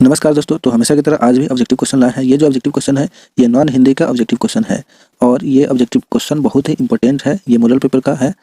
नमस्कार दोस्तों। तो हमेशा की तरह आज भी ऑब्जेक्टिव क्वेश्चन लाए हैं। ये जो ऑब्जेक्टिव क्वेश्चन है ये नॉन हिंदी का ऑब्जेक्टिव क्वेश्चन है और ये ऑब्जेक्टिव क्वेश्चन बहुत ही इंपॉर्टेंट है। ये मॉडल पेपर का है,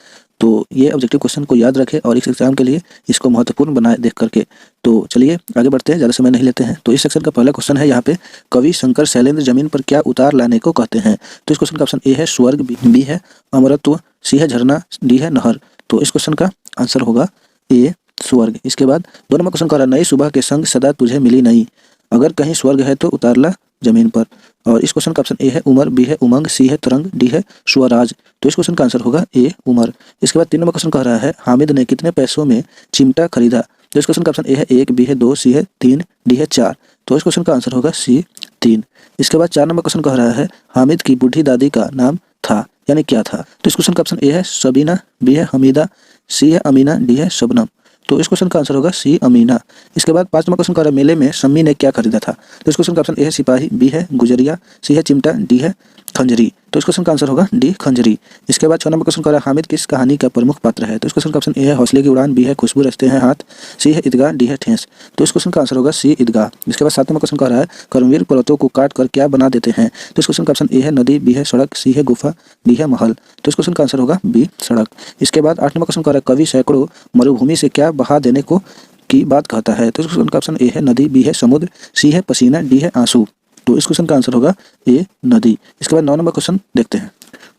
तो ये ऑब्जेक्टिव क्वेश्चन को याद रखें और इस एग्जाम के लिए इसको महत्वपूर्ण बनाए देख करके। तो चलिए आगे बढ़ते हैं, ज़्यादा समय नहीं लेते हैं। तो इस सेक्शन का पहला क्वेश्चन है यहाँ पे, कवि शंकर शैलेंद्र जमीन पर क्या उतार लाने को कहते हैं। तो इस क्वेश्चन का ऑप्शन ए है स्वर्ग, बी है अमरत्व, सी है झरना, डी है नहर। तो इस क्वेश्चन का आंसर होगा ए स्वर्ग। इसके बाद 2 नंबर क्वेश्चन कह रहा है, नई सुबह के संग सदा तुझे मिली नहीं, अगर कहीं स्वर्ग है तो उतार ला जमीन पर। और इस क्वेश्चन का ऑप्शन ए है उमर, बी है उमंग, सी है तरंग, डी है स्वराज। तो इस क्वेश्चन का आंसर होगा ए उमर। इसके बाद 3 नंबर क्वेश्चन कह रहा है, हामिद ने कितने पैसों में चिमटा खरीदा। तो इस क्वेश्चन का ऑप्शन ए है 1, बी है 2, सी है 3, डी है 4। तो इस क्वेश्चन का आंसर होगा सी 3। इसके बाद 4 नंबर क्वेश्चन कह रहा है, हामिद की बूढ़ी दादी का नाम था यानी क्या था। तो इस क्वेश्चन का ऑप्शन ए है सबीना, बी है हमीदा, सी है अमीना, डी है शबनम। तो इस क्वेश्चन का आंसर होगा सी अमीना। इसके बाद 5 नंबर क्वेश्चन कह रहा है, मेले में सम्मी ने क्या खरीदा था। तो इस क्वेश्चन का ऑप्शन ए है सिपाही, बी है गुजरिया, सी है चिमटा, डी है खंजरी। तो इस क्वेश्चन का आंसर होगा डी खंजरी। इसके बाद 6 नंबर क्वेश्चन कह रहा है, हामिद किस कहानी का प्रमुख पात्र है। तो इस क्वेश्चन का ऑप्शन ए है हौसले की उड़ान, बी है खुशबू रचते हैं हाथ, सी है ईदगाह, डी है ठेस। तो इस क्वेश्चन का आंसर होगा सी ईदगाह। इसके बाद 7 नंबर क्वेश्चन कह रहा है, कर्मवीर पर्वतों को काट कर क्या बना देते हैं। तो इस क्वेश्चन का ऑप्शन ए है नदी, बी है सड़क, सी है गुफा, डी है महल। तो इस क्वेश्चन का आंसर होगा बी सड़क। इसके बाद 8 नंबर क्वेश्चन कह रहा है, कवि सैकड़ों मरुभूमि से क्या बहा देने को की बात कहता है। तो इस क्वेश्चन का ऑप्शन ए है नदी, बी है समुद्र, सी है पसीना, डी है आंसू। तो इस क्वेश्चन का आंसर होगा ए नदी। इसके बाद 9 नंबर क्वेश्चन देखते हैं।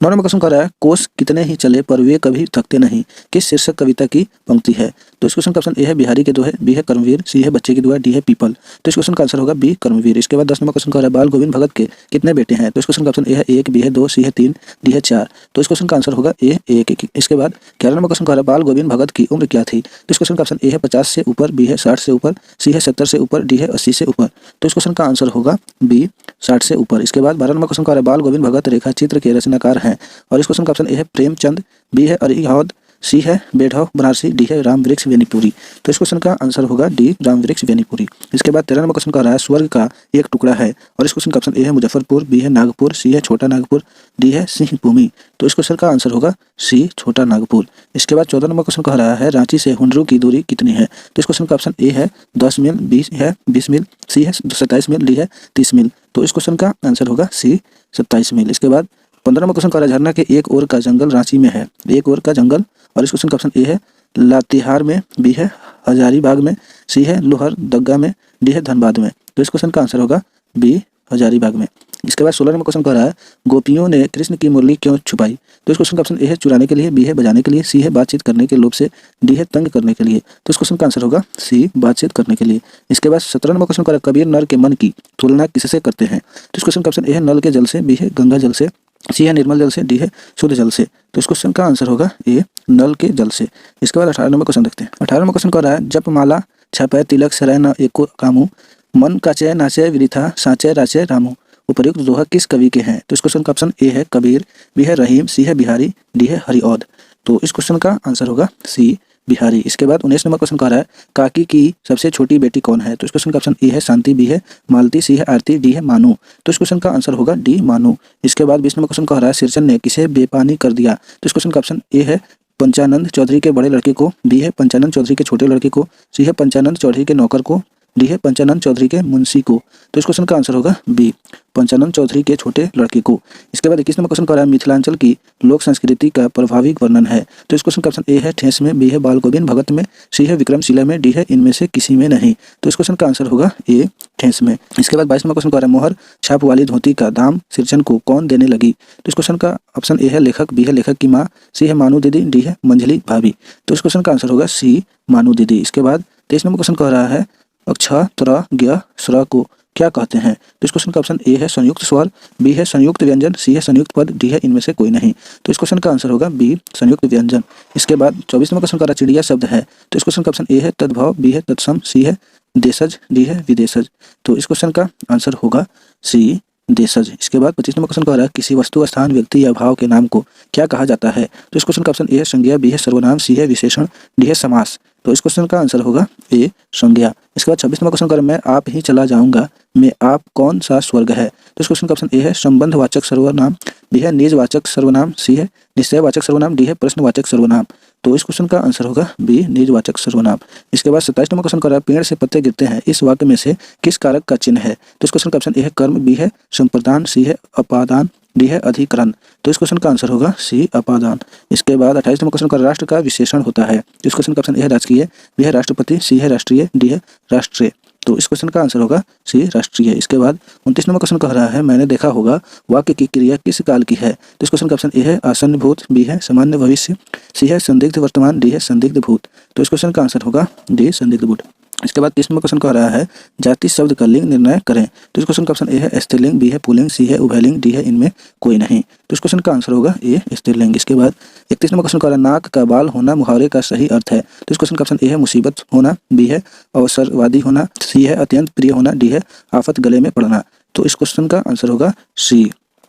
9 नंबर क्वेश्चन कह रहा है, कोस कितने ही चले पर वे कभी थकते नहीं, किस शीर्षक कविता की पंक्ति है। तो इस क्वेश्चन का ऑप्शन ए है बिहारी के दोहे, बी है कर्मवीर, सी है बच्चे की दुआ, डी है पीपल। तो इस क्वेश्चन का आंसर होगा बी कर्मवीर। इसके बाद 10 नंबर क्वेश्चन कह रहा है, बाल गोविंद भगत के कितने बेटे हैं। तो इस क्वेश्चन का ऑप्शन ए है 1, बी है 2, सी है 3, डी है 4। तो इस क्वेश्चन का आंसर होगा ए 1। इसके बाद 11 नंबर क्वेश्चन कह रहा है, बाल गोविंद भगत की उम्र क्या थी। तो इस क्वेश्चन का ऑप्शन ए है 50 से ऊपर, बी है 60 से ऊपर, सी है 70 से ऊपर, डी है 80 से ऊपर। तो इस क्वेश्चन का आंसर होगा बी 60 से ऊपर। इसके बाद 12 नंबर क्वेश्चन कह रहा है, बाल गोविंद भगत रेखा चित्र के रचनाकार हैं। और इस क्वेश्चन का ऑप्शन ए है प्रेमचंद, बी है अरिहौद, सी है बेढव बनारसी, डी है राम वृक्ष वेनीपुरी। तो इस क्वेश्चन का आंसर होगा डी राम वृक्ष वेनीपुरी। इसके बाद 13 नंबर क्वेश्चन कह रहा है, स्वर्ग का एक टुकड़ा है। और इस क्वेश्चन का ऑप्शन ए है मुजफ्फरपुर, बी है नागपुर, सी है छोटा नागपुर, डी है सिंहभूमि। तो इस क्वेश्चन का आंसर होगा सी छोटा नागपुर। इसके बाद 14 नंबर क्वेश्चन कह रहा है, रांची से हुंडरू की दूरी कितनी है। तो इस क्वेश्चन का ऑप्शन ए है 10 मील, बी है 20 मील, सी है 27 मील, डी है 30 मील। तो इस क्वेश्चन का आंसर होगा सी 27 मील। इसके बाद 15 नंबर क्वेश्चन कह रहा है, झरना के एक ओर का जंगल रांची में है, एक ओर का जंगल। और इस क्वेश्चन का ऑप्शन ए है लातेहार में, बी है हजारीबाग में, सी है लोहरदगा में, डी है धनबाद में। तो इस क्वेश्चन का आंसर होगा बी हजारीबाग में। इसके बाद 16 नंबर क्वेश्चन कह रहा है, गोपियों ने कृष्ण की मुरली क्यों छुपाई। तो इस क्वेश्चन का ऑप्शन ए है चुराने के लिए, बी है बजाने के लिए, सी है बातचीत करने के लोभ से, डी है तंग करने के लिए। तो इस क्वेश्चन का आंसर होगा सी बातचीत करने के लिए। इसके बाद 17 नंबर क्वेश्चन कह रहा है, कबीर नर के मन की तुलना किससे करते हैं। तो इस क्वेश्चन का ऑप्शन ए है नल के जल से, बी है गंगा जल से, सी है निर्मल जल से, डी है शुद्ध जल से। तो इस क्वेश्चन का आंसर होगा ए नल के जल से। इसके बाद 18 नंबर क्वेश्चन देखते हैं। 18 नंबर क्वेश्चन कह रहा है, जप माला छपय तिलक सराय न एको कामू, मन काचय नाचय विरिथा साचय राचय रामू। उपर्युक्त दोहा किस कवि के हैं। तो इस क्वेश्चन का ऑप्शन ए है कबीर, बी है रहीम, सी है बिहारी, डी है हरिऔध। तो इस क्वेश्चन का आंसर होगा सी बिहारी। इसके बाद 19 नंबर क्वेश्चन कह रहा है, काकी की सबसे छोटी बेटी कौन है। तो इस क्वेश्चन का ऑप्शन ए है शांति, बी है मालती, सी है आरती, डी है मानू। तो इस क्वेश्चन का आंसर होगा डी मानू। इसके बाद 20 नंबर क्वेश्चन कह रहा है, सिरचन ने किसे बेपानी कर दिया। तो इस क्वेश्चन का ऑप्शन ए है पंचानंद चौधरी के बड़े लड़के को, बी है पंचानंद चौधरी के छोटे लड़के को, सी है पंचानंद चौधरी के नौकर को, डी है पंचानंद चौधरी के मुंशी को। तो इस क्वेश्चन का आंसर होगा बी पंचानंद चौधरी के छोटे लड़के को। इसके बाद 21 नंबर क्वेश्चन कह रहा है, मिथिलांचल की लोक संस्कृति का प्रभावी वर्णन है। तो इस क्वेश्चन का ऑप्शन ए है ठेस में, बी है बाल गोविंद भगत में, सी है विक्रमशिला में, डी है इनमें से किसी में नहीं। तो इस क्वेश्चन का आंसर होगा ए ठेस में। इसके बाद 22 नंबर क्वेश्चन कह रहा है, मोहर छाप वाली धोती का दाम सिरचन को कौन देने लगी। तो इस क्वेश्चन का ऑप्शन ए है लेखक, बी है लेखक की माँ, सी है मानू दीदी, डी है मंझली भाभी। तो इस क्वेश्चन का आंसर होगा सी मानू दीदी। इसके बाद 23 नंबर क्वेश्चन कह रहा है, अक्ष त्र ज्ञ स्र को क्या कहते हैं। तो इस क्वेश्चन का ऑप्शन ए है संयुक्त स्वर, बी है संयुक्त व्यंजन, सी है संयुक्त पद, डी है इनमें से कोई नहीं। तो इस क्वेश्चन का आंसर होगा बी संयुक्त व्यंजन। इसके बाद 24 नंबर क्वेश्चन का चिड़िया शब्द है। तो इस क्वेश्चन का ऑप्शन ए है तद्भव, बी है तत्सम, सी है देशज, डी है विदेशज। तो इस क्वेश्चन का आंसर होगा सी देशज। इसके बाद 25 नंबर क्वेश्चन कह रहा है, किसी वस्तु स्थान व्यक्ति या भाव के नाम को क्या कहा जाता है। तो इस क्वेश्चन का ऑप्शन ए है संज्ञा, बी है सर्वनाम, सी है विशेषण, डी है समास। तो इस क्वेश्चन का आंसर होगा ए संज्ञा। इसके बाद 26 नंबर क्वेश्चन कर, मैं आप ही चला जाऊंगा में आप कौन सा स्वर्ग है। तो इस क्वेश्चन का ऑप्शन ए है संबंधवाचक सर्वनाम, बी है निजवाचक सर्वनाम, सी है निश्चयवाचक सर्वनाम, डी है प्रश्नवाचक सर्वनाम। तो इस क्वेश्चन का आंसर होगा बी निजवाचक सर्वनाम। इसके बाद 27 नंबर क्वेश्चन कर रहा है पेड़ से पत्ते गिरते हैं इस वाक्य में से किस कारक का चिन्ह है। तो इस क्वेश्चन का ऑप्शन ए है कर्म, बी है संप्रदान, सी है अपादान, डी है अधिकरण। तो इस क्वेश्चन का आंसर होगा सी अपादान। इसके बाद 28 नंबर क्वेश्चन का राष्ट्र का विशेषण होता है। तो इस क्वेश्चन का ऑप्शन ए है राजकीय, बी है राष्ट्रपति, सी है राष्ट्रीय, डी है राष्ट्रीय। तो इस क्वेश्चन का आंसर होगा सी राष्ट्रीय। इसके बाद 29 नंबर क्वेश्चन कह रहा है मैंने देखा होगा वाक्य की क्रिया किस काल की है। तो इस क्वेश्चन का ऑप्शन ए है आसन्न भूत, बी है सामान्य भविष्य, सी है संदिग्ध वर्तमान, डी है संदिग्ध भूत। तो इस क्वेश्चन का आंसर होगा डी संदिग्ध भूत। इसके बाद 30 नंबर क्वेश्चन कह रहा है जाति शब्द का लिंग निर्णय करें। तो इस क्वेश्चन का ऑप्शन ए है स्त्रीलिंग, बी है पुल्लिंग, सी है उभयलिंग, डी है इनमें कोई नहीं। तो इस क्वेश्चन का आंसर होगा ए स्त्रीलिंग। इसके बाद 31 नंबर क्वेश्चन कह रहा है नाक का बाल होना मुहावरे का सही अर्थ है। तो इस क्वेश्चन का ऑप्शन ए है मुसीबत होना, बी है अवसरवादी होना, सी है अत्यंत प्रिय होना, डी है आफत गले में पड़ना। तो इस क्वेश्चन का आंसर होगा सी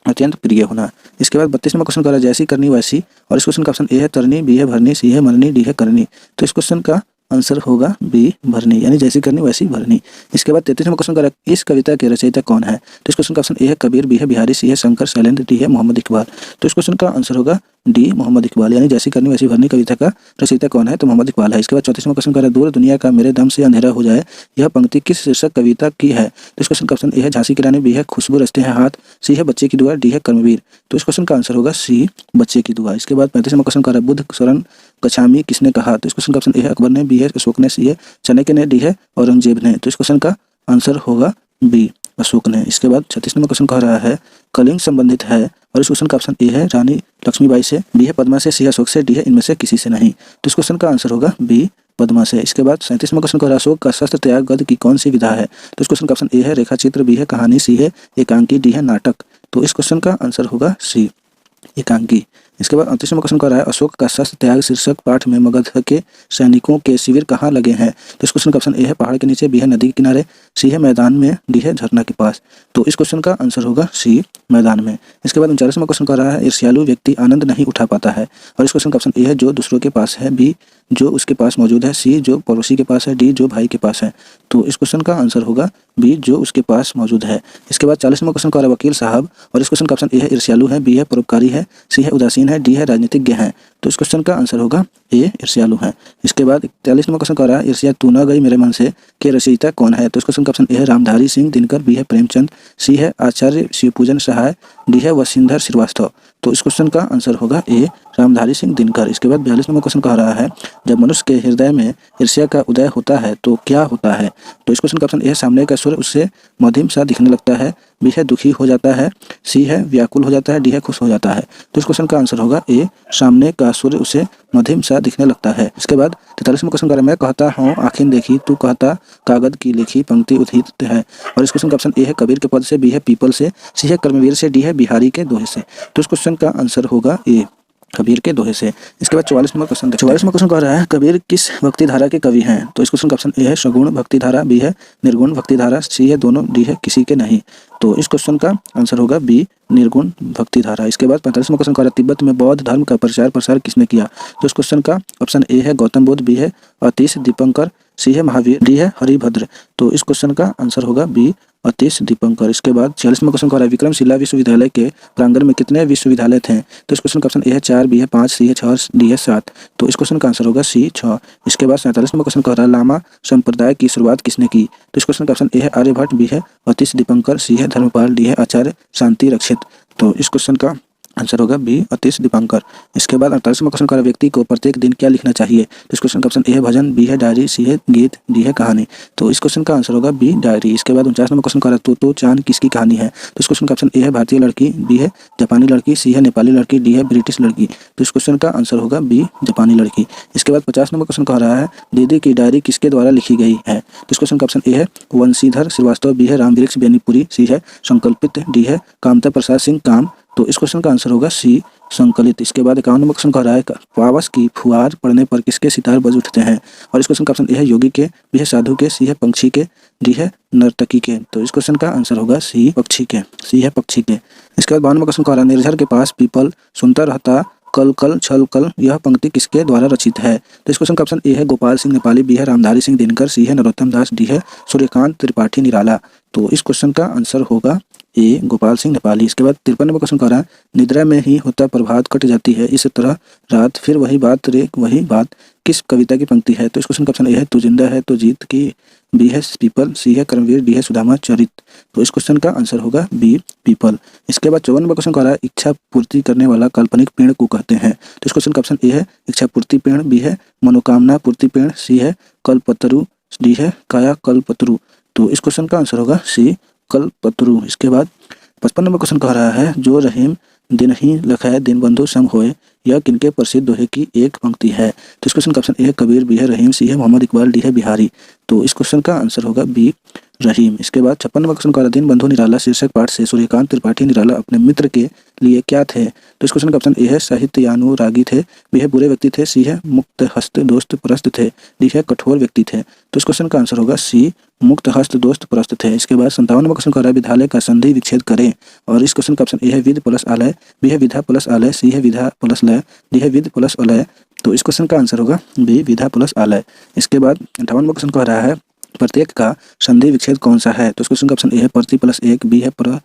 अत्यंत प्रिय होना। इसके बाद 32 नंबर क्वेश्चन कह रहा है जैसी करनी वैसी, और इस क्वेश्चन का ऑप्शन ए है तरनी, बी है भरनी, सी है मरनी, डी है करनी। तो इस क्वेश्चन का आंसर होगा बी भरनी, यानी जैसी करनी वैसी भरनी। इसके बाद 33 नंबर क्वेश्चन का इस कविता के रचयिता कौन है। तो इस क्वेश्चन का ऑप्शन ए है कबीर, बी है बिहारी, सी है शंकर शैलेंद्र, डी है मोहम्मद इकबाल। तो इस क्वेश्चन का आंसर होगा डी मोहम्मद इकबाल, यानी जैसी करनी वैसी भरनी कविता का रचयिता कौन है तो मोहम्मद इकबाल है। इसके बाद 34 नंबर क्वेश्चन का दूर दुनिया का मेरे दम से अंधेरा हो जाए यह पंक्ति किस शीर्षक कविता की है। तो इस क्वेश्चन का ऑप्शन ए है झांसी की रानी, बी है खुशबू रचते हैं हाथ, सी है बच्चे की दुआ, डी है कर्मवीर। तो इस क्वेश्चन का आंसर होगा सी बच्चे की दुआ। इसके बाद 35 नंबर क्वेश्चन का बुद्ध शरण गच्छामी किसने कहा। तो इस क्वेश्चन का ऑप्शन ए है अकबर ने, बी है अशोक ने, सी है चाणक्य ने, डी है औरंगजेब ने। तो इस क्वेश्चन का आंसर होगा बी अशोक ने। इसके बाद 36 नंबर क्वेश्चन कह रहा है कलिंग संबंधित है, और इस क्वेश्चन का ऑप्शन ए है रानी लक्ष्मीबाई से, बी है पद्मा से, सी है अशोक से, डी है इनमें से किसी से नहीं। तो इस क्वेश्चन का आंसर होगा बी पद्मा से। इसके बाद 37 नंबर क्वेश्चन कह रहा है अशोक का शस्त्र त्याग गद्य की कौन सी विधा है। तो इस क्वेश्चन का ऑप्शन ए है रेखा चित्र, बी है कहानी, सी है एकांकी, डी है नाटक। तो इस क्वेश्चन का आंसर होगा सी एकांकी। इसके बाद 38 नंबर क्वेश्चन कर रहा है अशोक का शस्त्र त्याग शीर्षक पाठ में मगध के सैनिकों के शिविर कहाँ लगे हैं। तो इस क्वेश्चन का ऑप्शन ए है पहाड़ के नीचे, बी है नदी के किनारे, सी है मैदान में, डी है झरना के पास। तो इस क्वेश्चन का आंसर होगा सी मैदान में। इसके बाद 39 नंबर क्वेश्चन कर रहा है ईर्ष्यालु व्यक्ति आनंद नहीं उठा पाता है, और इस क्वेश्चन का ऑप्शन ए है जो दूसरों के पास है, बी जो उसके पास मौजूद है, सी जो पड़ोसी के पास है, डी जो भाई के पास है। तो इस क्वेश्चन का आंसर होगा बी जो उसके पास मौजूद है। इसके बाद 40 नंबर क्वेश्चन कर रहा है वकील साहब, और इस क्वेश्चन का ऑप्शन ए है ईर्ष्यालु है, बी है परोपकारी है, सी है उदासीन है, डी है राजनीतिज्ञ है। तो इस क्वेश्चन का आंसर होगा ए ईर्ष्यालु है। इसके बाद 41 नंबर क्वेश्चन कर रहा है ईर्ष्या तू न गई मेरे मन से के रचयिता कौन है। तो इस क्वेश्चन का ऑप्शन ए है रामधारी सिंह दिनकर, बी है प्रेमचंद, सी है आचार्य शिवपूजन सहाय, डी है वशिंधर श्रीवास्तव। तो इस क्वेश्चन का आंसर होगा ए रामधारी सिंह दिनकर। इसके बाद 42 नंबर क्वेश्चन कह रहा है जब मनुष्य के हृदय में ईर्ष्या का उदय होता है तो क्या होता है। तो इस क्वेश्चन का ऑप्शन ए है सामने का स्वर उससे मध्यम सा दिखने लगता है, बी है दुखी हो जाता है, सी है व्याकुल हो जाता है, डी है खुश हो जाता है। तो इस क्वेश्चन का आंसर होगा ए सामने का सूर्य उसे मध्यम सा दिखने लगता है। इसके बाद 43 में क्वेश्चन कर रहा है मैं कहता हूँ आँखें देखी तू कहता कागज की लिखी पंक्ति उद्धित है, और इस क्वेश्चन का ऑप्शन ए है कबीर के पद से, बी है पीपल से, सी है कर्मवीर से, डी है बिहारी के दोहे से। तो इस क्वेश्चन का आंसर होगा ए कबीर के दोहे से। इसके बाद 44 नंबर क्वेश्चन 44 में क्वेश्चन कह रहा है कबीर किस भक्ति धारा के कवि हैं। तो इस क्वेश्चन का ऑप्शन ए है सगुण भक्ति धारा, बी है निर्गुण भक्ति धारा, सी है दोनों, डी है किसी के नहीं। तो इस क्वेश्चन का आंसर होगा बी निर्गुण भक्ति धारा। इसके बाद 45 में क्वेश्चन कह रहा है तिब्बत में बौद्ध धर्म का प्रचार प्रसार किसने किया। तो इस क्वेश्चन का ऑप्शन ए है गौतम बुद्ध, बी है अतीश दीपंकर, सी है महावीर, डी है हरिभद्र। तो इस क्वेश्चन का आंसर होगा बी अतीश दीपंकर। इसके बाद 46 में क्वेश्चन कह रहा है विक्रमशिला विश्वविद्यालय के प्रांगण में कितने विश्वविद्यालय थे। तो इस क्वेश्चन का ऑप्शन ए है 4, बी है 5, सी है 6, डी है 7। तो इस क्वेश्चन का आंसर होगा सी 6। इसके बाद 47 में क्वेश्चन कह रहा है लामा संप्रदाय की शुरुआत किसने की। तो इस क्वेश्चन का ऑप्शन ए है आर्यभट्ट, बी है अतीश दीपंकर, सी है धर्मपाल, डी है आचार्य शांति रक्षित। तो इस क्वेश्चन का आंसर होगा बी अतीश दीपंकर। इसके बाद 48 में क्वेश्चन कर व्यक्ति को प्रत्येक दिन क्या लिखना चाहिए। तो इस क्वेश्चन का ऑप्शन ए है भजन, बी है डायरी, सी है गीत, डी है कहानी। तो इस क्वेश्चन का आंसर होगा बी डायरी। इसके बाद 49 नंबर क्वेश्चन कर रहा है तो चांद किसकी कहानी है। तो इस क्वेश्चन का ऑप्शन ए है भारतीय लड़की, बी है जापानी लड़की, सी है नेपाली लड़की, डी है ब्रिटिश लड़की। तो इस क्वेश्चन का आंसर होगा बी जापानी लड़की। इसके बाद 50 नंबर क्वेश्चन कह रहा है दीदी की डायरी किसके द्वारा लिखी गई है। तो इस क्वेश्चन का ऑप्शन ए है वंशीधर श्रीवास्तव, बी है रामवृक्ष बेनीपुरी, सी है संकल्पित, डी है कामता प्रसाद सिंह काम। तो इस क्वेश्चन का आंसर होगा सी संकलित। इसके बाद 51 नंबर क्वेश्चन कह रहा है पावस की फुहार पड़ने पर किसके सितार बज उठते हैं। और इस क्वेश्चन का ऑप्शन ए है योगी के, बी है साधु के, सी है पंछी के, डी है नर्तकी के। तो इस क्वेश्चन का आंसर होगा सी पक्षी के, सी है पक्षी के। इसके बाद 52 नंबर क्वेश्चन कह रहा है निर्झर के पास पीपल सुनता रहता कल कल छल कल यह पंक्ति किसके द्वारा रचित है। तो इस क्वेश्चन का ऑप्शन ए है गोपाल सिंह नेपाली, बी है रामधारी सिंह दिनकर, सी है नरोत्तम दास, डी है सूर्यकांत त्रिपाठी निराला। तो इस क्वेश्चन का आंसर होगा ए गोपाल सिंह नेपाली। इसके बाद 53 नंबर क्वेश्चन कह रहा है निद्रा में ही होता प्रभात कट जाती है इस तरह रात फिर वही बात रे वही बात किस कविता की पंक्ति है। तो इस क्वेश्चन का ऑप्शन ए है तू जिंदा है तो जीत की, बी है पीपल, सी है कर्मवीर, डी है सुदामा चरित। तो इस क्वेश्चन का आंसर होगा बी पीपल। इसके बाद 54 नंबर क्वेश्चन कह रहा है इच्छा पूर्ति करने वाला काल्पनिक पेड़ को कहते हैं। तो इस क्वेश्चन का ऑप्शन ए है इच्छा पूर्ति पेड़, बी है मनोकामना पूर्ति पेड़, सी है कल्पतरु, डी है काया कल्पतरु। तो इस क्वेश्चन का आंसर होगा सी कल्पतरु। इसके बाद 55 नंबर क्वेश्चन कह रहा है जो रहीम दिन ही लखाए दिन बंधु सम होए यह किनके प्रसिद्ध दोहे की एक पंक्ति है। तो इस क्वेश्चन का ऑप्शन ए है कबीर, बी है रहीम, सी है मोहम्मद इकबाल, डी है बिहारी। तो इस क्वेश्चन का आंसर होगा बी रहीम। इसके बाद 56 नंबर क्वेश्चन कह रहा है दिन बंधु निराला शीर्षक पाठ से सूर्यकांत त्रिपाठी निराला अपने मित्र के लिए क्या थे। तो इस क्वेश्चन का ऑप्शन ए है साहित्यानुरागी थे, बी है बुरे व्यक्ति थे, सी है मुक्त हस्त दोस्त परस्त थे, डी है कठोर व्यक्ति थे। तो इस क्वेश्चन का आंसर होगा सी मुक्त हस्त दोस्त परस्त थे। इसके बाद 57 नंबर क्वेश्चन कह रहा है विद्यालय का संधि विच्छेद करें। और इस क्वेश्चन का ऑप्शन ए है विद प्लस आलय, बी है विधा प्लस आलय, सी है विधा प्लस लय, डी है विद प्लस अलय। तो इस क्वेश्चन का आंसर होगा बी विधा प्लस आलय। इसके बाद 58 नंबर क्वेश्चन कह रहा है प्रत्येक का संधि विच्छेद कौन सा है। तो इस क्वेश्चन का ऑप्शन ए है प्रति प्लस एक, बी है प्र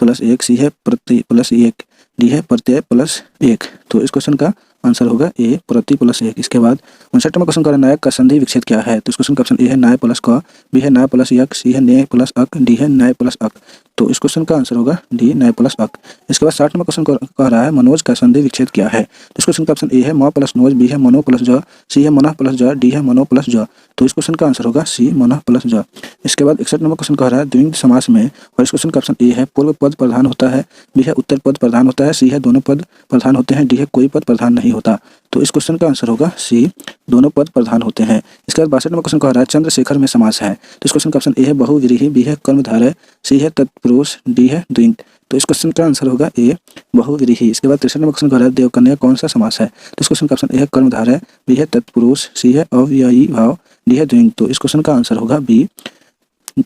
प्लस एक, सी है प्रति प्लस एक, डी है प्रत्यय प्लस एक। तो इस क्वेश्चन का आंसर होगा ए प्रति प्लस एक। इसके बाद 59 नंबर क्वेश्चन कह रहा है नायक का संधि विच्छेद क्या है। तो इस क्वेश्चन का ऑप्शन ए है नाय प्लस क, बी है नाय प्लस यक, सी है ने प्लस अक, डी है नाय प्लस अक। तो इस क्वेश्चन का आंसर होगा डी नाय प्लस अक। इसके बाद 60 नंबर क्वेश्चन कह रहा है मनोज का संधि विच्छेद क्या है। तो इस क्वेश्चन का ऑप्शन ए है म प्लस नोज, बी है मनो प्लस ज, सी है मनः प्लस ज, डी है मनो प्लस ज। तो इस क्वेश्चन का आंसर होगा सी मनः प्लस ज। इसके बाद 61 नंबर क्वेश्चन कह रहा है द्विंद समास में, और इस क्वेश्चन का ऑप्शन ए है पूर्व पद प्रधान होता है, बी है उत्तर पद प्रधान होता है, सी है दोनों पद प्रधान होते हैं, डी है कोई पद प्रधान नहीं होता। तो इस क्वेश्चन का आंसर होगा सी दोनों पद प्रधान होते हैं। इसके बाद 62 नंबर क्वेश्चन कह रहा है चंद्रशेखर में समास है। तो इस क्वेश्चन का ऑप्शन ए है बहुव्रीहि, बी है कर्मधारय, सी है तत्पुरुष, डी है द्विंद। तो इस क्वेश्चन का आंसर होगा ए बहुव्रीहि। इसके बाद 63 नंबर क्वेश्चन कह रहा है देवकन्या कौन सा समास है। तो इस क्वेश्चन का ऑप्शन ए है कर्मधारय, बी है तत्पुरुष, सी है अव्ययी भाव, डी है द्विंद। तो इस क्वेश्चन का आंसर होगा बी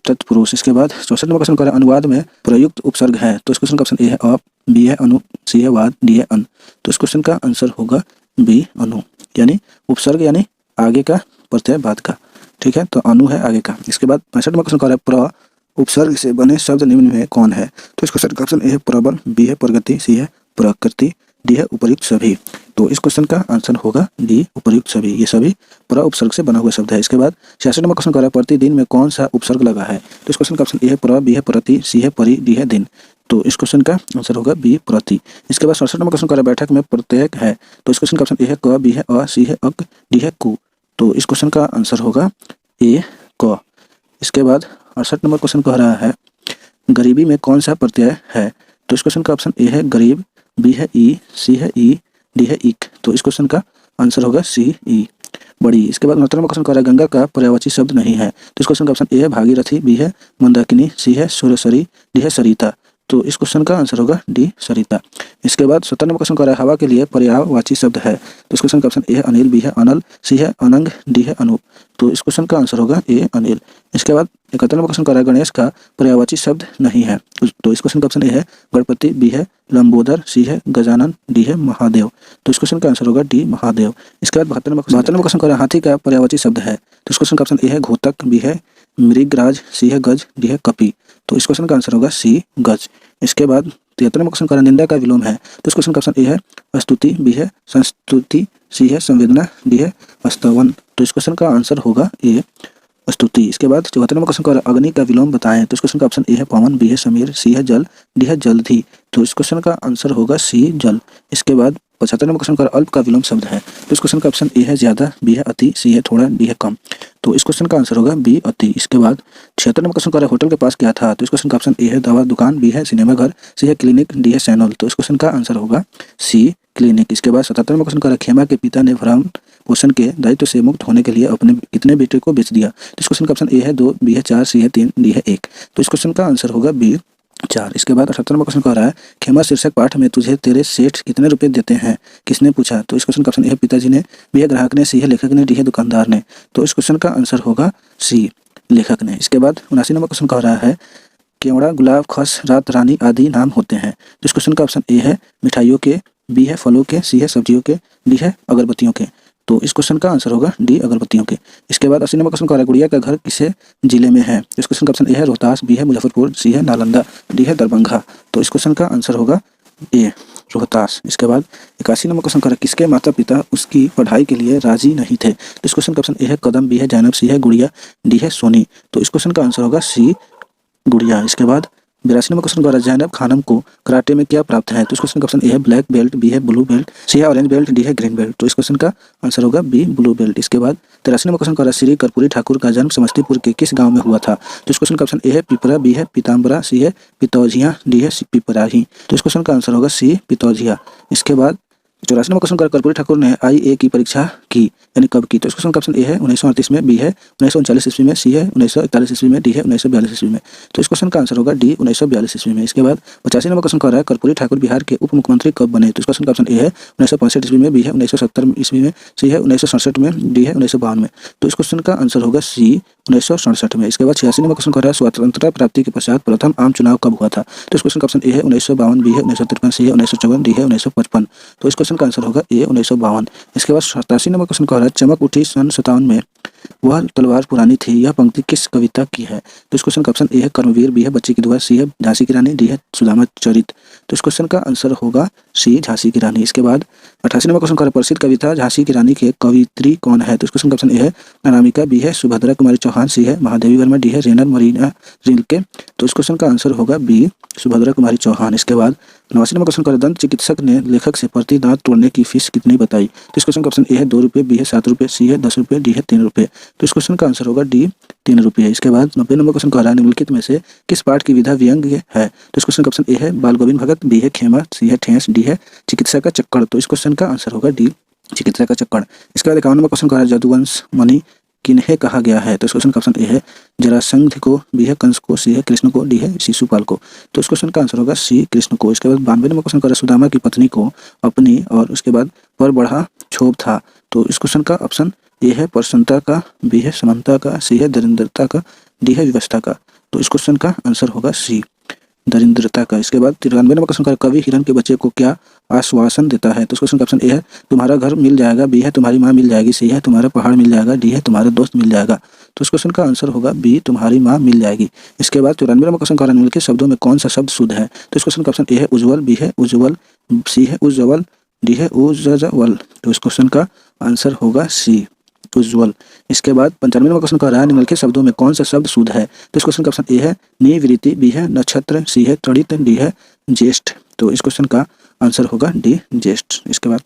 तत्पुरुष। इसके बाद 64 नंबर क्वेश्चन कह रहा है अनुवाद में प्रयुक्त उपसर्ग है। तो इस क्वेश्चन का ऑप्शन ए है अप, बी है अनु, सी है वाद, डी है अन। तो इस क्वेश्चन का आंसर होगा बी अनु, यानी उपसर्ग यानी आगे का प्रत्यय बाद का। ठीक है, तो अनु है आगे का। इसके बाद 65 नंबर क्वेश्चन कह रहा है प्र उपसर्ग से बने शब्द निम्न में कौन है। तो इस क्वेश्चन का ऑप्शन ए है प्रबल, बी है प्रगति, सी है प्रकृति, डी है उपर्युक्त सभी। तो इस क्वेश्चन का आंसर होगा डी उपर्युक्त सभी। ये सभी प्र उपसर्ग से बना हुआ शब्द है। इसके बाद 66 नंबर क्वेश्चन कह रहा है प्रतिदिन में कौन सा उपसर्ग लगा है। तो इस क्वेश्चन का ऑप्शन ए है प्र, बी है प्रति, सी है परि, डी है दिन। तो इस क्वेश्चन का आंसर होगा बी प्रति। इसके बाद 67 नंबर क्वेश्चन कह रहा है बैठक में प्रत्यय है। तो इस क्वेश्चन का ऑप्शन ए है क, बी है अ, सी है अक, डी है कु। तो इस क्वेश्चन का आंसर होगा ए क। इसके बाद 68 नंबर क्वेश्चन कह रहा है गरीबी में कौन सा प्रत्यय है। तो इस क्वेश्चन का ऑप्शन ए है गरीब, बी है ई, सी है ई, डी है इक। तो इस क्वेश्चन का आंसर होगा सी ई बड़ी। इसके बाद 69 नंबर क्वेश्चन कह रहा है गंगा का पर्यायवाची शब्द नहीं है। तो इस क्वेश्चन का ऑप्शन ए है भागीरथी, बी है मंदाकिनी, सी है सुरसरी, डी है सरिता। तो इस क्वेश्चन का आंसर होगा डी सरिता। इसके बाद 70 नंबर क्वेश्चन कह रहा है हवा के लिए पर्यायवाची शब्द है। तो इस क्वेश्चन का ऑप्शन ए है अनिल, बी है अनल, सी है अनंग, डी है अनूप। तो इस क्वेश्चन का आंसर होगा ए अनिल। इसके बाद 71 नंबर क्वेश्चन कह रहा है गणेश का पर्यायवाची शब्द नहीं है। तो इस क्वेश्चन का ऑप्शन ए है गणपति, बी है लंबोदर, सी है गजानन, डी है महादेव। तो इस क्वेश्चन का आंसर होगा डी महादेव। इसके बाद 72 नंबर क्वेश्चन कह रहा है हाथी का पर्यायवाची शब्द है। तो इस क्वेश्चन का ऑप्शन ए है घोतक, बी है मृगराज, सी है गज, डी है कपि। तो इस क्वेश्चन का आंसर होगा सी गज। इसके बाद 73 नंबर क्वेश्चन कह रहा है निंदा का विलोम है। तो इस क्वेश्चन का ऑप्शन ए है स्तुति, बी है संस्तुति, सी है संवेदना, डी है स्तवन। तो इस क्वेश्चन का आंसर होगा ए स्तुति। इसके बाद 74 नंबर क्वेश्चन कह रहा है अग्नि का विलोम बताएं। तो इस क्वेश्चन का ऑप्शन ए है पवन, बी है समीर, सी है जल, डी है जलधि। तो इस क्वेश्चन का आंसर होगा सी जल। इसके बाद 75 नंबर क्वेश्चन कह रहा है अल्प का विलोम शब्द है। तो इस क्वेश्चन का ऑप्शन ए है ज्यादा, बी है अति, सी है थोड़ा, डी है कम। तो इस क्वेश्चन का आंसर होगा बी अति। इसके बाद 76 नंबर क्वेश्चन कह रहा है होटल के पास क्या था। तो इस क्वेश्चन का ऑप्शन ए है दवा दुकान, बी है सिनेमा घर, सी है क्लिनिक, डी है सैनल। तो इस क्वेश्चन का आंसर होगा सी क्लिनिक। इसके बाद 77 नंबर क्वेश्चन कह रहा है खेमा के पिता ने भरण पोषण के दायित्व से मुक्त होने के लिए अपने कितने बेटे को बेच दिया। तो इस क्वेश्चन का ऑप्शन ए है 2, बी है 4, सी है 3, डी है 1। तो इस क्वेश्चन का आंसर होगा बी 4। इसके बाद 78 नंबर क्वेश्चन कह रहा है खेमा शीर्षक पाठ में तुझे तेरे सेठ कितने रुपए देते हैं, किसने पूछा। तो इस क्वेश्चन का ऑप्शन ए है पिताजी ने, बी है ग्राहक ने, सी है लेखक ने, डी है दुकानदार ने। तो इस क्वेश्चन का आंसर होगा सी लेखक ने। इसके बाद 79 नंबर क्वेश्चन कह रहा है केवड़ा, गुलाब, खस, रात रानी आदि नाम होते हैं। तो इस क्वेश्चन का ऑप्शन ए है मिठाइयों के, बी है फलों के, सी है सब्जियों के, डी है अगरबत्तियों के। तो इस क्वेश्चन का आंसर होगा डी अगरबत्तियों के। इसके बाद 80 नंबर क्वेश्चन कह गुड़िया का घर किसे जिले में है? इस क्वेश्चन का ऑप्शन ए है रोहतास, बी है मुजफ्फरपुर, सी है नालंदा, डी है दरभंगा। तो इस क्वेश्चन का आंसर होगा ए रोहतास। इसके बाद 81 नंबर क्वेश्चन किसके माता पिता उसकी पढ़ाई के लिए राजी नहीं थे? तो इस क्वेश्चन का ऑप्शन ए है कदम, बी है जैनब, सी है गुड़िया, डी है सोनी। तो इस क्वेश्चन का आंसर होगा सी गुड़िया। इसके बाद 82 नंबर क्वेश्चन जैनब खानम को कराटे में क्या प्राप्त है? तो इस क्वेश्चन का ऑप्शन ए है ब्लैक बेल्ट, बी है ब्लू बेल्ट, सी है ऑरेंज बेल्ट, डी है ग्रीन बेल्ट। तो इस क्वेश्चन का आंसर होगा बी ब्लू बेल्ट। इसके बाद 83 नंबर क्वेश्चन श्री कर्पूरी ठाकुर का जन्म समस्तीपुर के किस गांव में हुआ था? तो इस क्वेश्चन का ऑप्शन ए है पिपरा, बी है पीताम्बरा, सी है पितौजिया, डी है पिपराही। तो इस क्वेश्चन का आंसर होगा सी पितौजिया। इसके बाद 84 नंबर क्वेश्चन कर्पूरी ठाकुर ने IA की परीक्षा की यानी कब की? तो इस क्वेश्चन का ऑप्शन ए है 1938 में, बी है 1939 ईस्वी में, सी है 1941 ईस्वी में, डी है 1942 ईस्वी में। तो इस क्वेश्चन का आंसर होगा डी 1942 ईस्वी में। इसके बाद 85 नंबर क्वेश्चन है कर्पूरी ठाकुर बिहार के उप मुख्यमंत्री कब बने? तो इस क्वेश्चन का ऑप्शन ए है 1965 ईस्वी में, बी है 1970 ईस्वी में, सी है 1967 में, डी है 1952 में। तो इस क्वेश्चन का आंसर होगा सी 1967 में। इसके बाद 86 नंबर क्वेश्चन है स्वतंत्रता प्राप्ति के पश्चात प्रथम आम चुनाव कब हुआ था? तो इस क्वेश्चन का ऑप्शन ए है 1952, बी है 1953, सी है 1954, डी है 1955। तो इस क्वेश्चन का आंसर होगा ए 1952। इसके बाद 87 नंबर क्वेश्चन है चमक उठी सन 57 में वह तलवार पुरानी थी, यह पंक्ति किस कविता की है? तो इस क्वेश्चन का ऑप्शन ए है कर्मवीर, बी है बच्ची की दुआ, सी है झांसी की रानी, डी है सुदामा चरित। तो इस क्वेश्चन का आंसर होगा सी झांसी की रानी। इसके बाद 88 नंबर क्वेश्चन प्रसिद्ध कविता झांसी की रानी के कवित्री कौन है? तो इस क्वेश्चन का ऑप्शन ए है अनामिका, बी है सुभद्रा कुमारी चौहान, सी है महादेवी वर्मा, डी है रेनर मरीना रिल्के। तो इस क्वेश्चन का आंसर होगा बी सुभद्रा कुमारी चौहान। इसके बाद 89 नंबर क्वेश्चन दंत चिकित्सक ने लेखक से प्रति दांत तोड़ने की फीस कितनी बताई? तो इस क्वेश्चन का ऑप्शन ए है 2 रुपये, बी है 7 रुपये, सी है 10 रुपये, डी है 3 रुपये। तो इस क्वेश्चन का आंसर होगा डी 3 रुपये। इसके बाद 90 नंबर क्वेश्चन कह रहा है निम्नलिखित में से किस पाठ की विधा व्यंग्य है? तो इस क्वेश्चन का ऑप्शन ए है बाल गोविंद भगत, बी है खेमा, सी है ठेस, डी है चिकित्सा का चक्कर। तो इस क्वेश्चन का आंसर होगा डी चिकित्सा का चक्कर। इसके बाद 51 नंबर क्वेश्चन कह रहा है जदुवंश मणि किन्हें कहा गया है? तो इस क्वेश्चन का ऑप्शन ए है जरासंध को, बी है कंस को, सी है कृष्ण को, डी है शिशुपाल को। तो इस क्वेश्चन का आंसर होगा सी कृष्ण को। इसके बाद 92 नंबर क्वेश्चन सुदामा की पत्नी को अपनी और उसके बाद पर बढ़ा क्षोभ था। तो इस क्वेश्चन का ऑप्शन ए है प्रसन्नता का, बी है समानता का, सी है दरिद्रता का, डी है व्यवस्था का। तो इस क्वेश्चन का आंसर होगा सी दरिद्रता का। इसके बाद 93 नंबर क्वेश्चन कवि हिरण के बच्चे को क्या आश्वासन देता है? तो इस क्वेश्चन का ऑप्शन ए है तुम्हारा घर मिल जाएगा, बी है तुम्हारी माँ मिल जाएगी, सी है तुम्हारा पहाड़ मिल जाएगा, डी है तुम्हारा दोस्त मिल जाएगा। तो इस क्वेश्चन का आंसर होगा बी तुम्हारी माँ मिल जाएगी। इसके बाद 94 नंबर क्वेश्चन निम्नलिखित शब्दों में कौन सा शब्द शुद्ध है? तो इस क्वेश्चन का ऑप्शन ए है उज्जवल, बी है उज्जवल, सी है उज्जवल, डी है उज्जवल। तो इस क्वेश्चन का आंसर होगा सी उज्जवल। इसके बाद 95 नंबर क्वेश्चन कह रहा है निम्नलिखित शब्दों में कौन सा शब्द शुद्ध है? तो इस क्वेश्चन का ऑप्शन ए है निवृत्ति, बी है नक्षत्र, सी है तड़ित, डी है ज्येष्ठ। तो इस क्वेश्चन का आंसर होगा डी ज्येष्ठ। इसके बाद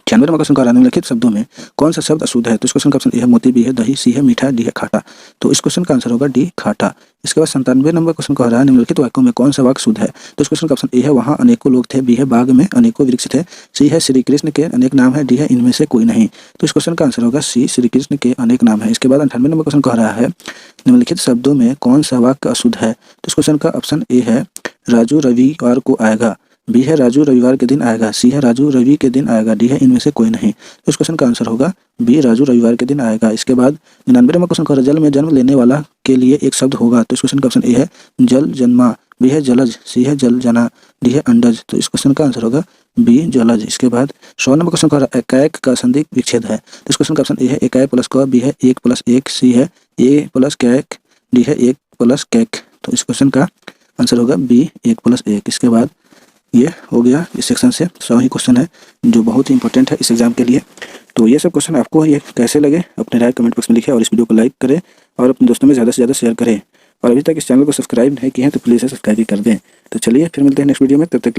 96 नंबर क्वेश्चन कह रहा है निम्नलिखित शब्दों में कौन सा शब्द अशुद्ध है? तो इस क्वेश्चन का ऑप्शन ए है मोती, बी है दही, सी है मीठा, डी है खाटा। तो इस क्वेश्चन का आंसर होगा डी खाटा। इसके बाद 97 नंबर क्वेश्चन कह रहा है निम्नलिखित वाक्यों में कौन सा वाक्य शुद्ध है? तो इस क्वेश्चन का ऑप्शन ए है वहाँ अनेकों लोग थे, बी है बाग में अनेकों वृक्ष थे, सी है श्री कृष्ण के अनेक नाम है, डी है इनमें से कोई नहीं। तो इस क्वेश्चन का आंसर होगा सी श्री कृष्ण के अनेक नाम है। इसके बाद 98 नंबर क्वेश्चन कह रहा है निम्नलिखित शब्दों में कौन सा वाक्य अशुद्ध है? तो इस क्वेश्चन का ऑप्शन ए है राजू रविवार को आएगा, बी है राजू रविवार के दिन आएगा, सी है राजू रवि के दिन आएगा, डी है इनमें से कोई नहीं। तो इस क्वेश्चन का आंसर होगा बी राजू रविवार के दिन आएगा। इसके बाद 99 नंबर क्वेश्चन कह जल में जन्म लेने वाला के लिए एक शब्द होगा। तो इस क्वेश्चन का ऑप्शन ए है जल जन्मा, बी है जलज, सी है जल जना, डी है अंडज। तो इस क्वेश्चन का आंसर होगा बी जलज। इसके बाद 100 नंबर क्वेश्चन कह रहा है एकैक का संधि विच्छेद है। तो इस क्वेश्चन का ऑप्शन ए है एकाय प्लस क, बी है 1 प्लस 1, सी है ए प्लस कैक, डी है 1 प्लस कैक। तो इस क्वेश्चन का आंसर होगा बी 1 प्लस 1। इसके बाद ये हो गया इस सेक्शन से 100 ही क्वेश्चन है जो बहुत ही इंपॉर्टेंट है इस एग्जाम के लिए। तो ये सब क्वेश्चन आपको ये कैसे लगे अपने राय कमेंट बॉक्स में लिखें और इस वीडियो को लाइक करें और अपने दोस्तों में ज़्यादा से ज़्यादा शेयर करें। और अभी तक इस चैनल को सब्सक्राइब नहीं किए हैं तो प्लीज़ सब्सक्राइब भी कर दें। तो चलिए फिर मिलते हैं नेक्स्ट वीडियो में, तब तक